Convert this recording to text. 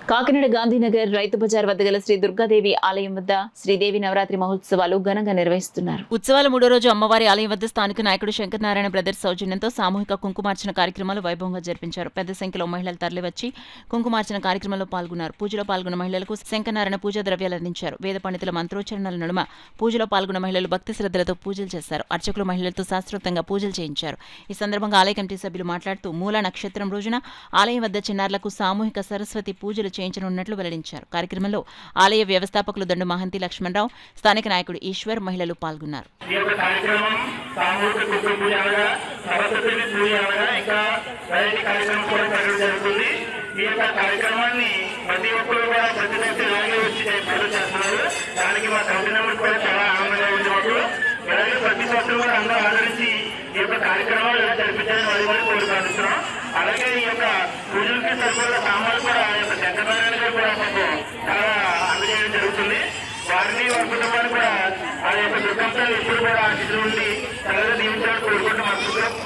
కాకినాడ గాంధీనగర్ రైతు బజార్ వద్ద గల శ్రీ దుర్గాదేవి ఆలయం వద్ద శ్రీదేవి నవరాత్రి మహోత్సవాలు ఘనంగా నిర్వహిస్తున్నారు. ఉత్సవాల మూడో రోజు అమ్మవారి ఆలయం వద్ద స్థానిక నాయకుడు శంకరనారాయణ బ్రదర్స్ సౌజన్యంతో సామూహిక కుంకుమార్చన కార్యక్రమాలు వైభవంగా జరిపించారు. పెద్ద సంఖ్యలో మహిళలు తరలివచ్చి కుంకుమార్చన కార్యక్రమంలో పాల్గొన్నారు. పూజలో పాల్గొన్న మహిళలకు శంకరనారాయణ పూజా ద్రవ్యాలు అందించారు. వేద పండితుల మంత్రోచ్చరణల నడుమ పూజలో పాల్గొన్న మహిళలు భక్తి శ్రద్ధలతో పూజలు చేశారు. అర్చకులు మహిళలతో శాస్త్రోక్తంగా పూజలు చేయించారు. ఈ సందర్భంగా ఆలయ కమిటీ సభ్యులు మాట్లాడుతూ మూల నక్షత్రం రోజున ఆలయం వద్ద చిన్నారులకు సామూహిక సరస్వతి పూజలు చేయించనున్నట్లు వెల్లడించారు. కార్యక్రమంలో ఆలయ వ్యవస్థాపకులు దండు మహంతి లక్ష్మణరావు, స్థానిక నాయకుడు ఈశ్వర్, మహిళలు పాల్గొన్నారు. ఈ యొక్క కార్యక్రమాన్ని ప్రతి ఒక్కరు కూడా ప్రతి ఒక్కరు ఇలాగే వచ్చి చేస్తున్నారు. దానికి మా తల్లిదండ్రులు కూడా చాలా ఆనందంగా ఉంది. ఇలాగే ప్రతి ఒక్కరు కూడా అందరూ ఆదరించి ఈ యొక్క కార్యక్రమాలు ఇలా జరిపించాలని మరి కోరుకుంటున్నాం. అలాగే ఈ యొక్క పూజలకి సరిపడ సామాన్లు కూడా ఆ యొక్క శంకరనారాయణ గారు కూడా మాకు చాలా అందజేయడం జరుగుతుంది. వారిని వారి కుటుంబాన్ని కూడా ఆ యొక్క దుర్గంతో ఎప్పుడు కూడా ఆ స్థితి నుండి